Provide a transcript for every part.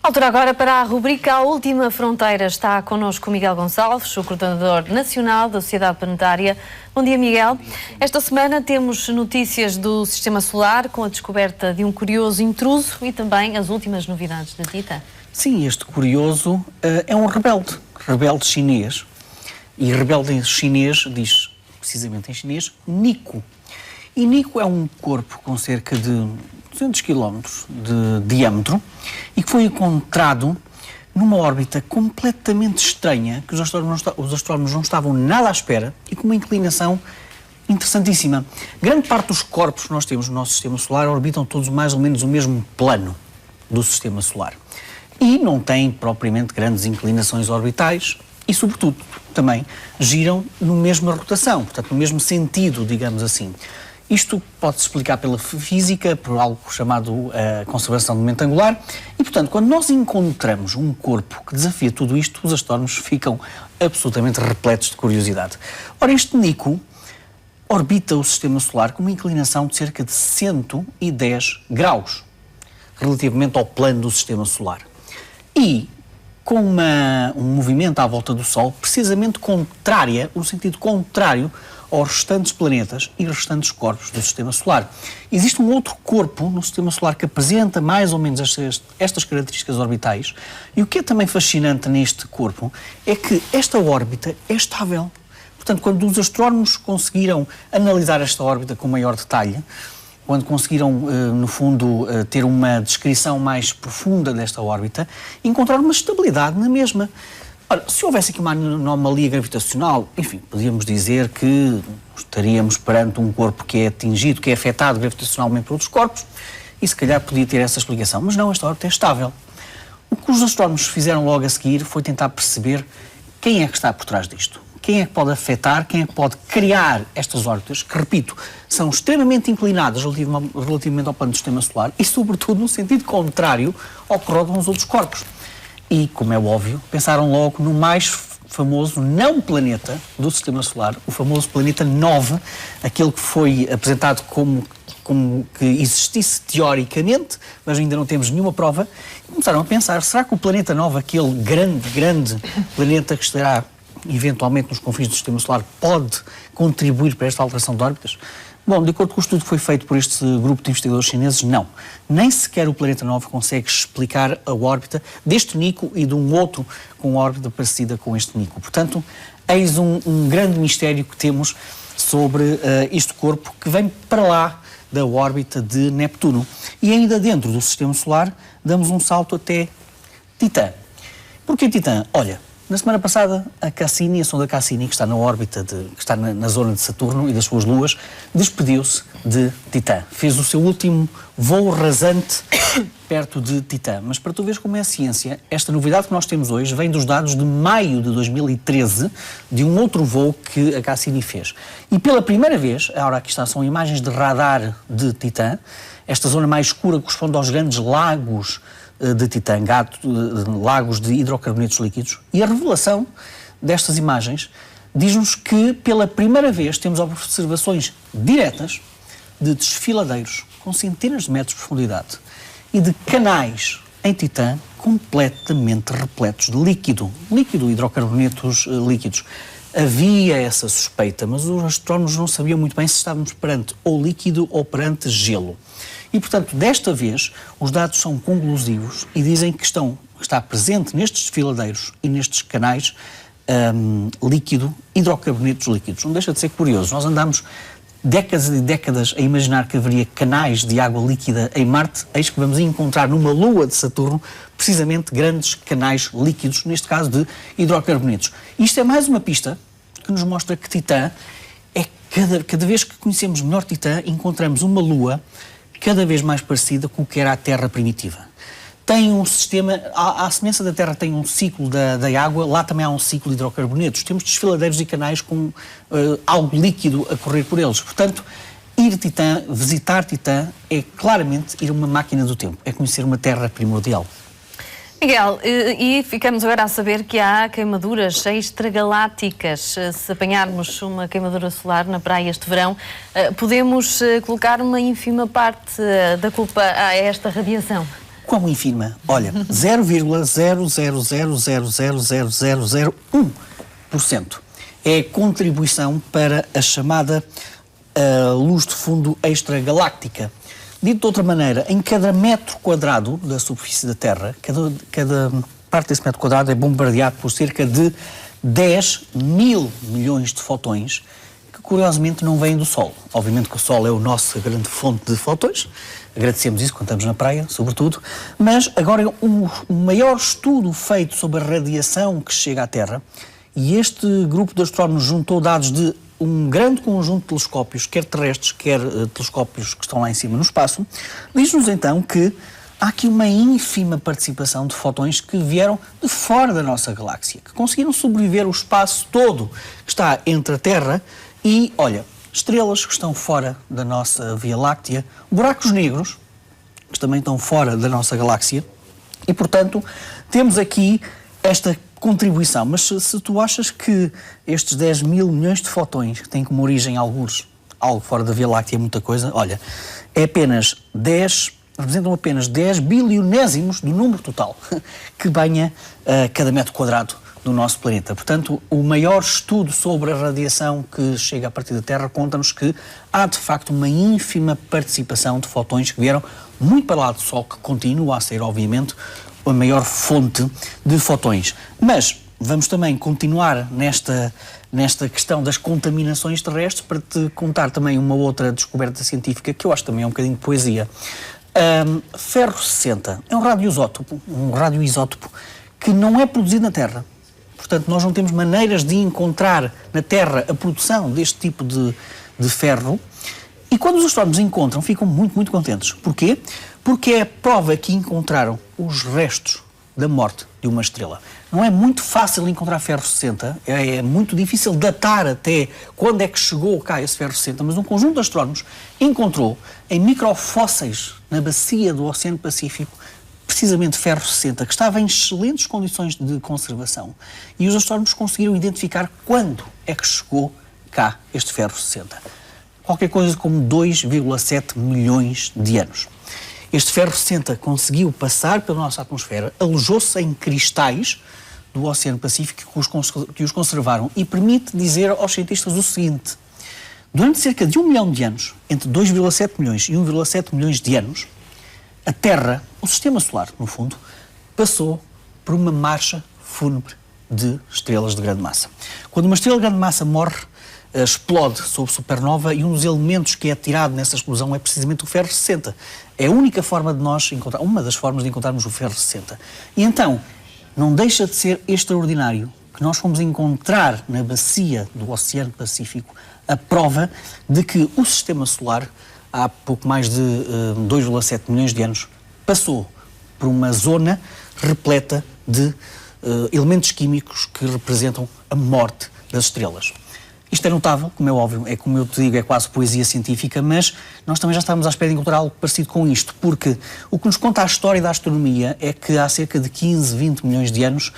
Altura agora para a rubrica A Última Fronteira. Está connosco o Miguel Gonçalves, o coordenador nacional da Sociedade Planetária. Bom dia, Miguel. Esta semana temos notícias do Sistema Solar com a descoberta de um curioso intruso e também as últimas novidades da Titã. Sim, este curioso é um rebelde chinês. E rebelde chinês diz, precisamente em chinês, Nico. E Nico é um corpo com cerca de 200 km de diâmetro e que foi encontrado numa órbita completamente estranha, que os astrónomos não estavam nada à espera e com uma inclinação interessantíssima. Grande parte dos corpos que nós temos no nosso Sistema Solar orbitam todos mais ou menos o mesmo plano do Sistema Solar e não têm propriamente grandes inclinações orbitais e, sobretudo, também giram na mesma rotação, portanto, no mesmo sentido, digamos assim. Isto pode-se explicar pela física, por algo chamado conservação do momento angular, e, portanto, quando nós encontramos um corpo que desafia tudo isto, os astrónomos ficam absolutamente repletos de curiosidade. Ora, este Nico orbita o Sistema Solar com uma inclinação de cerca de 110 graus, relativamente ao plano do Sistema Solar. E com um movimento à volta do Sol, precisamente contrária, no sentido contrário aos restantes planetas e restantes corpos do Sistema Solar. Existe um outro corpo no Sistema Solar que apresenta mais ou menos estas características orbitais, e o que é também fascinante neste corpo é que esta órbita é estável. Portanto, quando os astrónomos conseguiram analisar esta órbita com maior detalhe, quando conseguiram, no fundo, ter uma descrição mais profunda desta órbita, encontraram uma estabilidade na mesma. Ora, se houvesse aqui uma anomalia gravitacional, enfim, podíamos dizer que estaríamos perante um corpo que é atingido, que é afetado gravitacionalmente por outros corpos, e se calhar podia ter essa explicação. Mas não, esta órbita é estável. O que os astrónomos fizeram logo a seguir foi tentar perceber quem é que está por trás disto. Quem é que pode afetar, quem é que pode criar estas órbitas, que, repito, são extremamente inclinadas relativamente ao plano do Sistema Solar e, sobretudo, no sentido contrário ao que rodam os outros corpos. E, como é óbvio, pensaram logo no mais famoso não planeta do Sistema Solar, o famoso planeta 9, aquele que foi apresentado como que existisse teoricamente, mas ainda não temos nenhuma prova. E começaram a pensar, será que o planeta 9, aquele grande planeta que estará eventualmente nos confins do Sistema Solar, pode contribuir para esta alteração de órbitas? Bom, de acordo com o estudo que foi feito por este grupo de investigadores chineses, não. Nem sequer o planeta 9 consegue explicar a órbita deste Nico e de um outro com órbita parecida com este Nico. Portanto, eis um grande mistério que temos sobre este corpo que vem para lá da órbita de Neptuno. E ainda dentro do Sistema Solar, damos um salto até Titã. Porquê Titã? Olha, na semana passada, a Cassini, a sonda Cassini, que está na órbita, que está na zona de Saturno e das suas luas, despediu-se de Titã. Fez o seu último voo rasante perto de Titã. Mas para tu veres como é a ciência, esta novidade que nós temos hoje vem dos dados de maio de 2013, de um outro voo que a Cassini fez. E pela primeira vez, agora aqui está, são imagens de radar de Titã, esta zona mais escura corresponde aos grandes lagos de Titã, lagos de hidrocarbonetos líquidos, e a revelação destas imagens diz-nos que pela primeira vez temos observações diretas de desfiladeiros com centenas de metros de profundidade e de canais em Titã completamente repletos de líquido, hidrocarbonetos líquidos. Havia essa suspeita, mas os astrónomos não sabiam muito bem se estávamos perante ou líquido ou perante gelo. E, portanto, desta vez, os dados são conclusivos e dizem que está presente nestes desfiladeiros e nestes canais hidrocarbonetos líquidos. Não deixa de ser curioso. Nós andamos décadas e décadas a imaginar que haveria canais de água líquida em Marte, eis que vamos encontrar numa lua de Saturno precisamente grandes canais líquidos, neste caso de hidrocarbonetos. Isto é mais uma pista que nos mostra que Titã cada vez que conhecemos melhor Titã, encontramos uma lua cada vez mais parecida com o que era a Terra primitiva. Tem um sistema, à semelhança da Terra tem um ciclo da água, lá também há um ciclo de hidrocarbonetos. Temos desfiladeiros e canais com algo líquido a correr por eles. Portanto, ir a Titã, visitar Titã, é claramente ir a uma máquina do tempo, é conhecer uma Terra primordial. Miguel, e ficamos agora a saber que há queimaduras extragalácticas. Se apanharmos uma queimadura solar na praia este verão, podemos colocar uma ínfima parte da culpa a esta radiação? Quão ínfima? Olha, 0,000000001% é a contribuição para a chamada luz de fundo extragaláctica. Dito de outra maneira, em cada metro quadrado da superfície da Terra, cada parte desse metro quadrado é bombardeado por cerca de 10 mil milhões de fotões, que curiosamente não vêm do Sol. Obviamente que o Sol é a nossa grande fonte de fotões, agradecemos isso quando estamos na praia, sobretudo, mas agora o maior estudo feito sobre a radiação que chega à Terra, e este grupo de astrónomos juntou dados de um grande conjunto de telescópios, quer terrestres, quer telescópios que estão lá em cima no espaço, diz-nos então que há aqui uma ínfima participação de fotões que vieram de fora da nossa galáxia, que conseguiram sobreviver o espaço todo que está entre a Terra e, olha, estrelas que estão fora da nossa Via Láctea, buracos negros, que também estão fora da nossa galáxia, e, portanto, temos aqui esta contribuição. Mas se tu achas que estes 10 mil milhões de fotões têm como origem algo fora da Via Láctea, muita coisa, olha, representam apenas 10 bilionésimos do número total que banha cada metro quadrado do nosso planeta. Portanto, o maior estudo sobre a radiação que chega a partir da Terra conta-nos que há, de facto, uma ínfima participação de fotões que vieram muito para lá do Sol, que continua a ser, obviamente, a maior fonte de fotões. Mas vamos também continuar nesta questão das contaminações terrestres para te contar também uma outra descoberta científica que eu acho também é um bocadinho de poesia. Ferro 60 é um radioisótopo que não é produzido na Terra. Portanto, nós não temos maneiras de encontrar na Terra a produção deste tipo de ferro. E quando os astrónomos encontram, ficam muito, muito contentes. Porquê? Porque é a prova que encontraram os restos da morte de uma estrela. Não é muito fácil encontrar ferro 60, é muito difícil datar até quando é que chegou cá esse ferro 60, mas um conjunto de astrónomos encontrou em microfósseis na bacia do Oceano Pacífico precisamente ferro 60, que estava em excelentes condições de conservação. E os astrónomos conseguiram identificar quando é que chegou cá este ferro 60. Qualquer coisa como 2,7 milhões de anos. Este ferro 60 conseguiu passar pela nossa atmosfera, alojou-se em cristais do Oceano Pacífico que os conservaram e permite dizer aos cientistas o seguinte: durante cerca de 1 milhão de anos, entre 2,7 milhões e 1,7 milhões de anos, a Terra, o Sistema Solar, no fundo, passou por uma marcha fúnebre de estrelas de grande massa. Quando uma estrela de grande massa morre, explode sob supernova e um dos elementos que é tirado nessa explosão é precisamente o ferro 60. É a única forma de nós encontrar, uma das formas de encontrarmos o ferro 60. E então, não deixa de ser extraordinário que nós fomos encontrar na bacia do Oceano Pacífico a prova de que o Sistema Solar, há pouco mais de 2,7 milhões de anos, passou por uma zona repleta de elementos químicos que representam a morte das estrelas. Isto é notável, como é óbvio, é como eu te digo, é quase poesia científica, mas nós também já estávamos à espera de encontrar algo parecido com isto, porque o que nos conta a história da astronomia é que há cerca de 15, 20 milhões de anos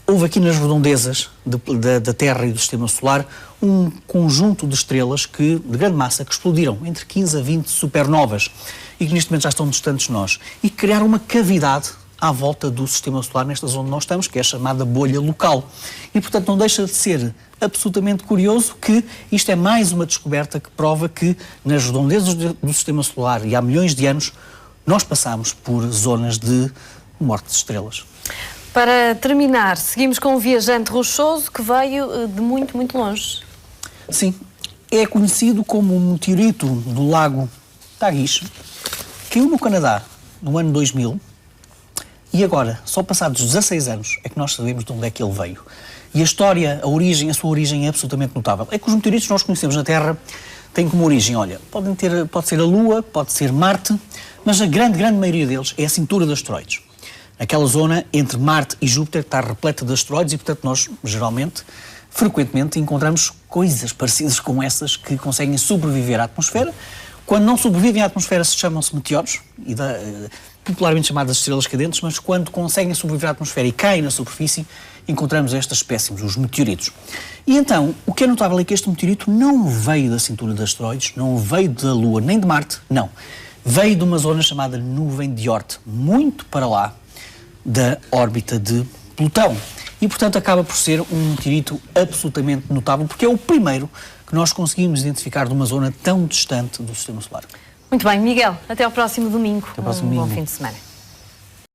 houve aqui nas redondezas da Terra e do Sistema Solar um conjunto de estrelas de grande massa que explodiram entre 15 a 20 supernovas e que neste momento já estão distantes de nós e criaram uma cavidade à volta do Sistema Solar, nesta zona onde nós estamos, que é a chamada bolha local. E, portanto, não deixa de ser absolutamente curioso que isto é mais uma descoberta que prova que nas redondezas do Sistema Solar e há milhões de anos nós passamos por zonas de morte de estrelas. Para terminar, seguimos com um viajante rochoso que veio de muito, muito longe. Sim, é conhecido como o meteorito do lago Tagish, caiu no Canadá no ano 2000 e agora, só passados 16 anos, é que nós sabemos de onde é que ele veio. E a história, a sua origem é absolutamente notável. É que os meteoritos que nós conhecemos na Terra têm como origem, olha, pode ser a Lua, pode ser Marte, mas a grande maioria deles é a cintura de asteroides. Aquela zona entre Marte e Júpiter está repleta de asteroides e, portanto, nós, geralmente, frequentemente, encontramos coisas parecidas com essas que conseguem sobreviver à atmosfera. Quando não sobrevivem à atmosfera, chamam-se meteoros, popularmente chamadas estrelas cadentes, mas quando conseguem sobreviver à atmosfera e caem na superfície, encontramos estas espécimes, os meteoritos. E então, o que é notável é que este meteorito não veio da cintura de asteroides, não veio da Lua, nem de Marte, não. veio de uma zona chamada nuvem de Oort, muito para lá da órbita de Plutão. E, portanto, acaba por ser um meteorito absolutamente notável, porque é o primeiro que nós conseguimos identificar de uma zona tão distante do Sistema Solar. Muito bem, Miguel, até ao próximo domingo. Até ao próximo domingo. Bom fim de semana.